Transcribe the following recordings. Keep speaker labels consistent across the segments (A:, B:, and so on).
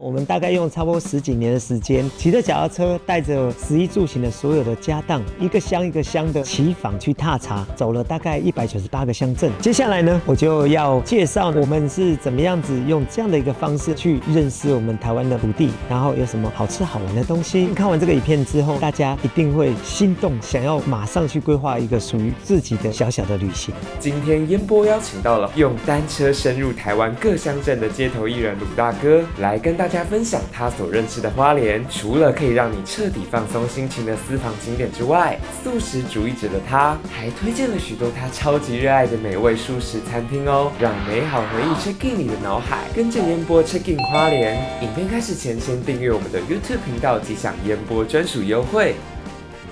A: 我们大概用差不多10几年的时间，骑着脚踏车，带着食衣住行的所有的家当，一个乡一个乡的骑访去踏查，走了大概198个乡镇。接下来呢，我就要介绍我们是怎么样子用这样的一个方式去认识我们台湾的土地，然后有什么好吃好玩的东西。看完这个影片之后，大家一定会心动，想要马上去规划一个属于自己的小小的旅行。
B: 今天烟波邀请到了用单车深入台湾各乡镇的街头艺人鲁大哥，来跟大家分享他所认识的花莲，除了可以让你彻底放松心情的私房景点之外，素食主义者的他还推荐了许多他超级热爱的美味素食餐厅哦，让美好回忆 check in 你的脑海。跟着烟波 check in 花莲，影片开始前先订阅我们的 YouTube 频道，即享烟波专属优惠。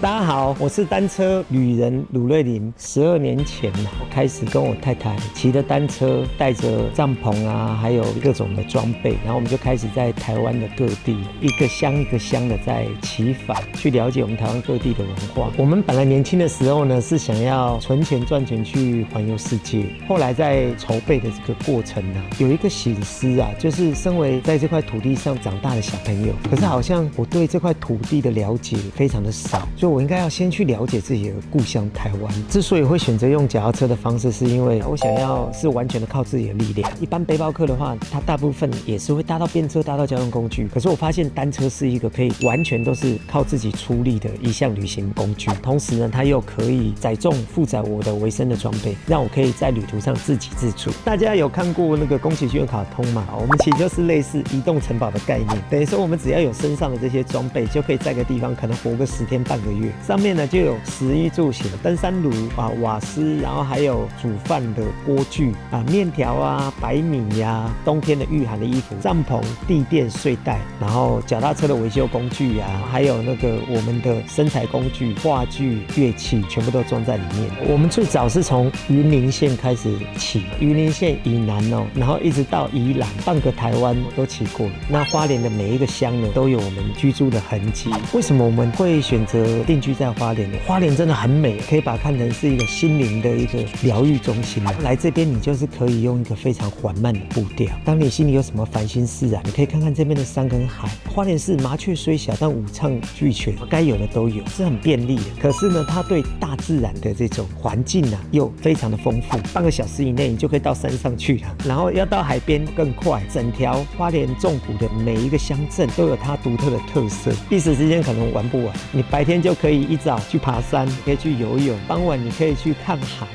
A: 大家好，我是单车旅人鲁瑞麟。12年前我开始跟我太太骑着单车，带着帐篷啊，还有各种的装备，然后我们就开始在台湾的各地一个乡一个乡的在骑访，去了解我们台湾各地的文化。我们本来年轻的时候呢，是想要存钱赚钱去环游世界，后来在筹备的这个过程呢，有一个省思啊，就是身为在这块土地上长大的小朋友，可是好像我对这块土地的了解非常的少，所以我应该要先去了解自己的故乡台湾。之所以会选择用脚踏车的方式，是因为我想要是完全的靠自己的力量。一般背包客的话，他大部分也是会搭到便车，搭到交通工具。可是我发现单车是一个可以完全都是靠自己出力的一项旅行工具，同时呢，它又可以载重负载我的维生的装备，让我可以在旅途上自给自足。大家有看过那个宫崎骏卡通吗？我们其实就是类似移动城堡的概念，等于说我们只要有身上的这些装备，就可以在个地方可能活个10天半个月。上面呢就有食衣住行、登山炉啊、瓦斯，然后还有煮饭的锅具啊、面条啊、白米呀、冬天的御寒的衣服、帐篷、地垫、睡袋，然后脚踏车的维修工具啊，还有那个我们的生财工具、话剧、乐器，全部都装在里面。我们最早是从云林县开始骑，云林县以南哦，然后一直到宜兰，半个台湾都骑过了。那花莲的每一个乡呢，都有我们居住的痕迹。为什么我们会选择定居在花莲？花莲真的很美，可以把它看成是一个心灵的一个疗愈中心。来这边你就是可以用一个非常缓慢的步调，当你心里有什么烦心事啊，你可以看看这边的山跟海。花莲市麻雀虽小，但五脏俱全，该有的都有，是很便利的。可是呢，它对大自然的这种环境啊，又非常的丰富。半个小时以内你就可以到山上去了，然后要到海边更快。整条花莲纵谷的每一个乡镇都有它独特的特色，一时之间可能玩不完。你白天就可以一早去爬山，可以去游泳，傍晚你可以去看海。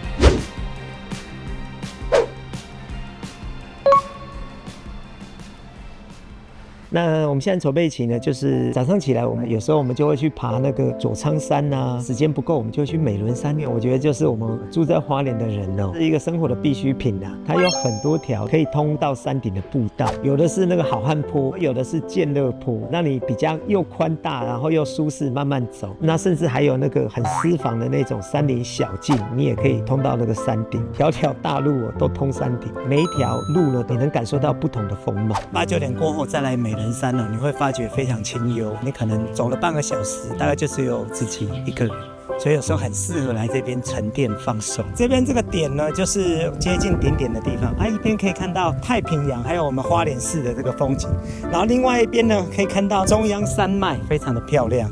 A: 那我们现在筹备期呢，就是早上起来，有时候我们就会去爬那个左昌山啊，时间不够我们就去美仑山。我觉得就是我们住在花莲的人哦，是一个生活的必需品啊。它有很多条可以通到山顶的步道，有的是那个好汉坡，有的是健乐坡，让你比较又宽大，然后又舒适，慢慢走。那甚至还有那个很私房的那种山林小径，你也可以通到那个山顶。条条大路哦，都通山顶，每一条路呢，你能感受到不同的风貌。8、9点过后再来美仑山哦，你会发觉非常清幽，你可能走了半个小时，大概就只有自己一个人，所以有时候很适合来这边沉淀放松。这边这个点呢，就是接近顶点的地方啊，一边可以看到太平洋，还有我们花莲市的这个风景，然后另外一边呢，可以看到中央山脉，非常的漂亮。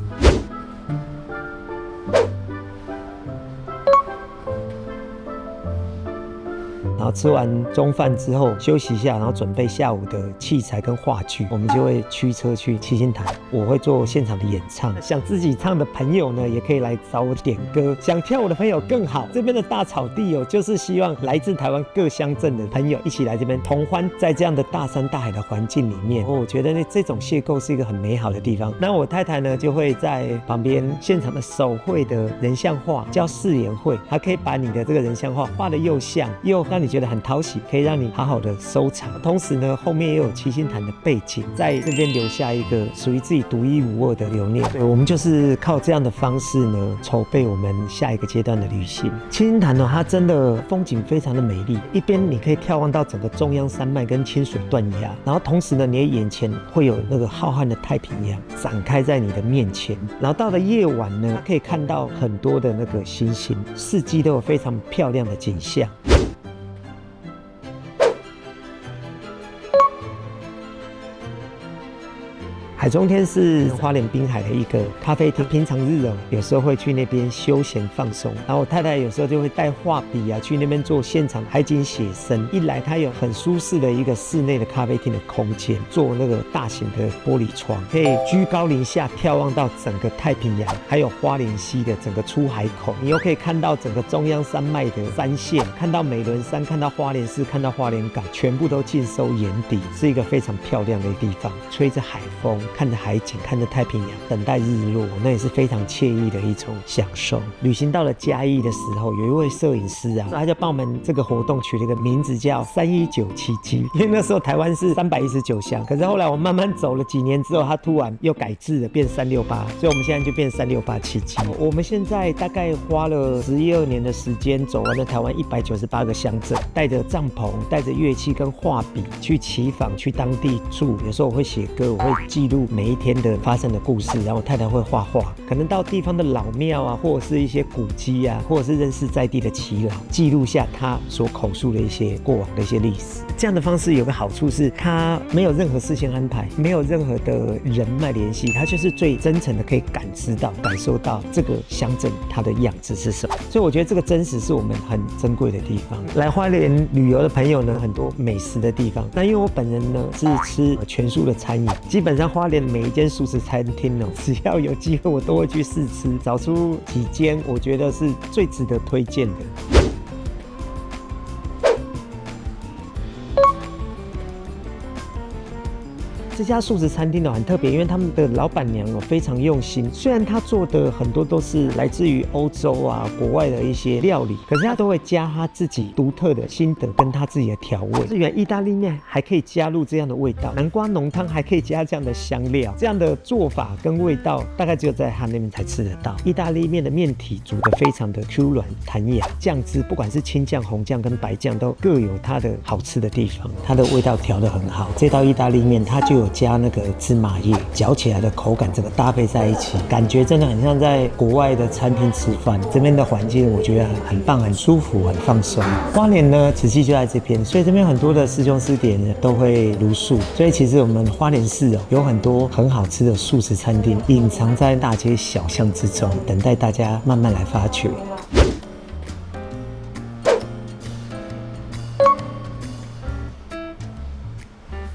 A: 然后吃完中饭之后休息一下，然后准备下午的器材跟话剧，我们就会驱车去七星潭。我会做现场的演唱，想自己唱的朋友呢，也可以来找我点歌。想跳舞的朋友更好，这边的大草地哦，就是希望来自台湾各乡镇的朋友一起来这边同欢，在这样的大山大海的环境里面，我觉得这种邂逅是一个很美好的地方。那我太太呢，就会在旁边现场的手绘的人像画，叫誓言绘，还可以把你的这个人像画画的又像又让你觉得很讨喜，可以让你好好的收藏。同时呢，后面也有七星潭的背景，在这边留下一个属于自己独一无二的留念。我们就是靠这样的方式呢，筹备我们下一个阶段的旅行。七星潭呢，它真的风景非常的美丽，一边你可以眺望到整个中央山脉跟清水断崖，然后同时呢，你的眼前会有那个浩瀚的太平洋展开在你的面前。然后到了夜晚呢，可以看到很多的那个星星，四季都有非常漂亮的景象。海中天是花莲滨海的一个咖啡厅，平常日有时候会去那边休闲放松，然后我太太有时候就会带画笔啊去那边做现场海景写生。一来它有很舒适的一个室内的咖啡厅的空间，做那个大型的玻璃窗，可以居高临下眺望到整个太平洋，还有花莲溪的整个出海口，你又可以看到整个中央山脉的山线，看到美仑山，看到花莲市，看到花莲港，全部都尽收眼底，是一个非常漂亮的地方。吹着海风，看着海景，看着太平洋，等待日落，那也是非常惬意的一种享受。旅行到了嘉义的时候，有一位摄影师啊，他就帮我们这个活动取了一个名字叫31977，因为那时候台湾是319乡，可是后来我慢慢走了几年之后，他突然又改制了，变368，所以我们现在就变36877。我们现在大概花了11、12年的时间，走完了台湾198个乡镇，带着帐篷，带着乐器跟画笔去骑访，去当地住。有时候我会写歌，我会记录每一天的发生的故事，然后我太太会画画，可能到地方的老庙啊，或者是一些古迹啊，或者是认识在地的耆老，记录下他所口述的一些过往的一些历史。这样的方式有个好处是，他没有任何事先安排，没有任何的人脉联系，他就是最真诚的可以感知到、感受到这个乡镇它的样子是什么。所以我觉得这个真实是我们很珍贵的地方。来花莲旅游的朋友呢，很多美食的地方。那因为我本人呢是吃全素的餐饮，基本上花莲每一间素食餐厅呢，只要有机会我都会去试吃，找出几间我觉得是最值得推荐的。这家素食餐厅很特别，因为他们的老板娘非常用心。虽然她做的很多都是来自于欧洲啊、国外的一些料理，可是她都会加她自己独特的心得跟她自己的调味。原来意大利面还可以加入这样的味道，南瓜浓汤还可以加这样的香料，这样的做法跟味道大概只有在她那边才吃得到。意大利面的面体煮得非常的 Q 软弹牙，酱汁不管是青酱、红酱跟白酱都各有它的好吃的地方，它的味道调得很好。这道意大利面它就有加那个芝麻叶，嚼起来的口感整个搭配在一起，感觉真的很像在国外的餐厅吃饭。这边的环境我觉得很棒，很舒服，很放松。花莲呢，慈济就在这边，所以这边很多的师兄师姐呢都会茹素，所以其实我们花莲市有很多很好吃的素食餐厅，隐藏在大街小巷之中，等待大家慢慢来发掘。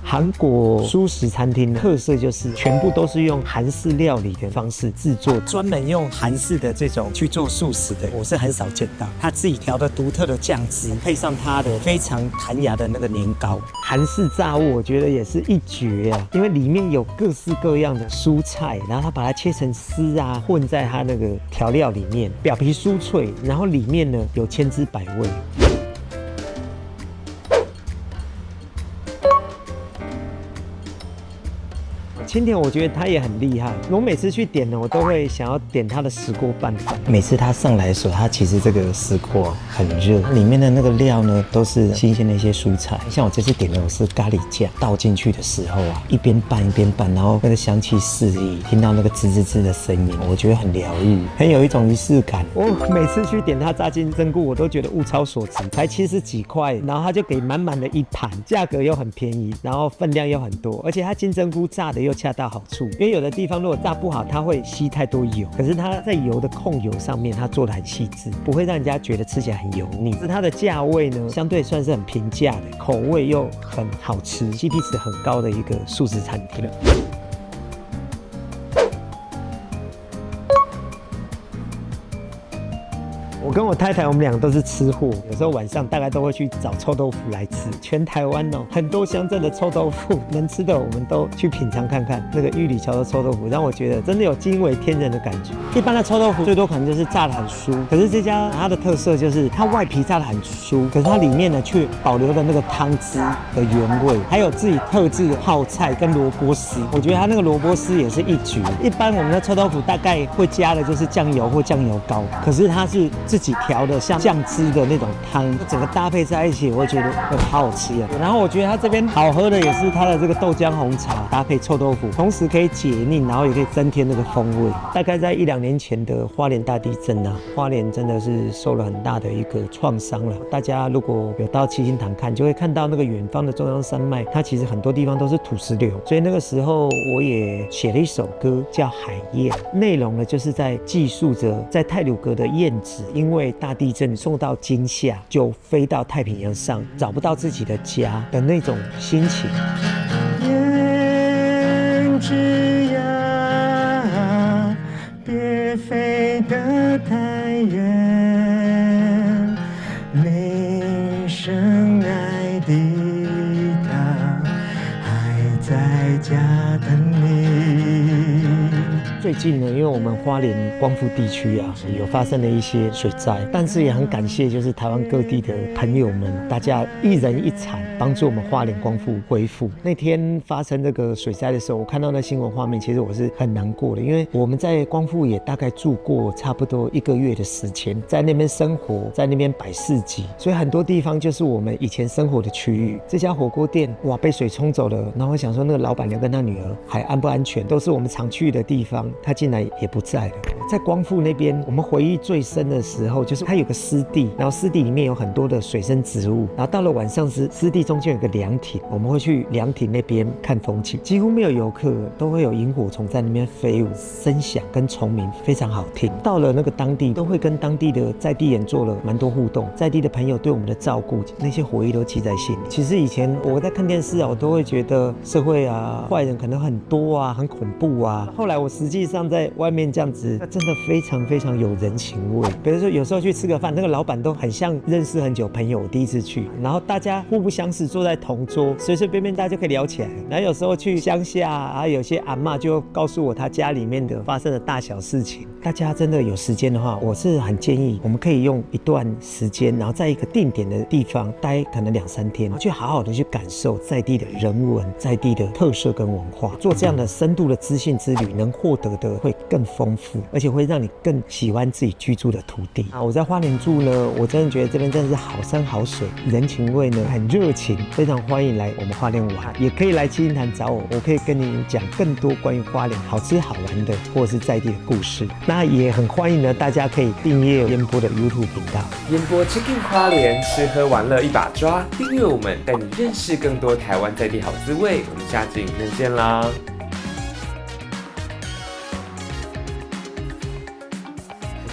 A: 韩国素食餐厅特色就是全部都是用韩式料理的方式制作，专门用韩式的这种去做素食的，我是很少见到。他自己调的独特的酱汁，配上他的非常弹牙的那个年糕，韩式炸物我觉得也是一绝啊，因为里面有各式各样的蔬菜，然后他把它切成丝啊，混在他那个调料里面，表皮酥脆，然后里面呢有千滋百味。青田我觉得他也很厉害，我每次去点呢，我都会想要点他的石锅拌饭。每次他上来的时候，他其实这个石锅很热，里面的那个料呢都是新鲜的一些蔬菜。像我这次点的我是咖喱酱，倒进去的时候啊，一边拌一边拌，然后那个香气四溢，听到那个滋滋滋的声音，我觉得很疗愈，很有一种仪式感。我每次去点他炸金针菇，我都觉得物超所值，才70几块，然后他就给满满的一盘，价格又很便宜，然后分量又很多，而且他金针菇炸的又恰到好处，因为有的地方如果炸不好，它会吸太多油，可是它在油的控油上面，它做的很细致，不会让人家觉得吃起来很油腻。是它的价位呢，相对算是很平价的，口味又很好吃 ，CP 值很高的一个素食餐厅了。我跟我太太，我们两个都是吃货，有时候晚上大概都会去找臭豆腐来吃。全台湾很多乡镇的臭豆腐能吃的，我们都去品尝看看。那个玉里桥的臭豆腐让我觉得真的有惊为天人的感觉。一般的臭豆腐最多可能就是炸得很酥，可是这家它的特色就是它外皮炸得很酥，可是它里面呢却保留了那个汤汁的原味，还有自己特制的泡菜跟萝卜丝。我觉得它那个萝卜丝也是一绝。一般我们的臭豆腐大概会加的就是酱油或酱油膏，可是它是自己调的像酱汁的那种汤，整个搭配在一起，我会觉得好好吃啊。然后我觉得它这边好喝的也是它的这个豆浆红茶搭配臭豆腐，同时可以解腻，然后也可以增添那个风味。大概在1、2年前的花莲大地震啊，花莲真的是受了很大的一个创伤了。大家如果有到七星潭看，就会看到那个远方的中央山脉，它其实很多地方都是土石流，所以那个时候我也写了一首歌叫《海燕》，内容呢就是在记述着在太鲁阁的燕子，因为大地震受到惊吓，就飞到太平洋上，找不到自己的家的那种心情。燕子呀，别飞得太远，你深爱的他还在家等你。最近呢，因为我们花莲光复地区啊，有发生了一些水灾，但是也很感谢就是台湾各地的朋友们，大家一人一铲，帮助我们花莲光复恢复。那天发生这个水灾的时候，我看到那新闻画面，其实我是很难过的，因为我们在光复也大概住过差不多1个月的时间，在那边生活，在那边摆市集，所以很多地方就是我们以前生活的区域。这家火锅店哇被水冲走了，然后我想说那个老板娘跟她女儿还安不安全，都是我们常去的地方，她竟然也不在了。在光复那边，我们回忆最深的时候，就是它有个湿地，然后湿地里面有很多的水生植物，然后到了晚上时，湿地中间有个凉亭，我们会去凉亭那边看风景，几乎没有游客，都会有萤火虫在那边飞舞，声响跟虫鸣非常好听。到了那个当地，都会跟当地的在地人做了蛮多互动，在地的朋友对我们的照顾，那些回忆都记在心里。其实以前我在看电视啊，我都会觉得社会啊坏人可能很多啊，很恐怖啊。后来我实际上在外面这样子，真的非常非常有人情味。比如说有时候去吃个饭，那个老板都很像认识很久朋友，我第一次去，然后大家互不相识，坐在同桌，随随便便大家就可以聊起来。然后有时候去乡下啊，有些阿嬷就告诉我她家里面的发生的大小事情。大家真的有时间的话，我是很建议我们可以用一段时间，然后在一个定点的地方待可能2、3天，去好好的去感受在地的人文、在地的特色跟文化，做这样的深度的资讯之旅，能获得的会更丰富，而且会让你更喜欢自己居住的土地啊。我在花莲住呢，我真的觉得这边真的是好山好水，人情味呢很热情，非常欢迎来我们花莲玩，也可以来七星潭找我，我可以跟你讲更多关于花莲好吃好玩的或者是在地的故事。那也很欢迎呢，大家可以订阅烟波的 YouTube 频道。
B: 烟波 Check in 花莲，吃喝玩乐一把抓，订阅我们，带你认识更多台湾在地好滋味。我们下支影片见啦！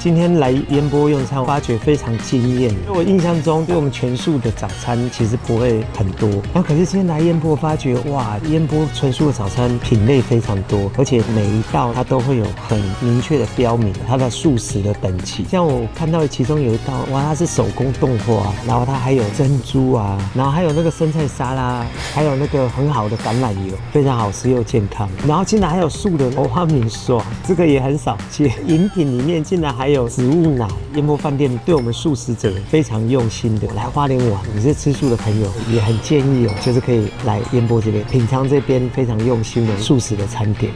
A: 今天来烟波用餐，发觉非常惊艳。我印象中，对我们全素的早餐其实不会很多，然后可是今天来烟波，发觉哇，烟波全素的早餐品类非常多，而且每一道它都会有很明确的标明它的素食的等级。像我看到其中有一道，哇，它是手工冻花，然后它还有珍珠啊，然后还有那个生菜沙拉，还有那个很好的橄榄油，非常好吃又健康。然后竟然还有素的欧花米刷，这个也很少见。饮品里面竟然还有植物奶。烟波饭店对我们素食者非常用心的，来花莲玩，你是吃素的朋友，也很建议哦，就是可以来烟波这边品尝这边非常用心的素食的餐点。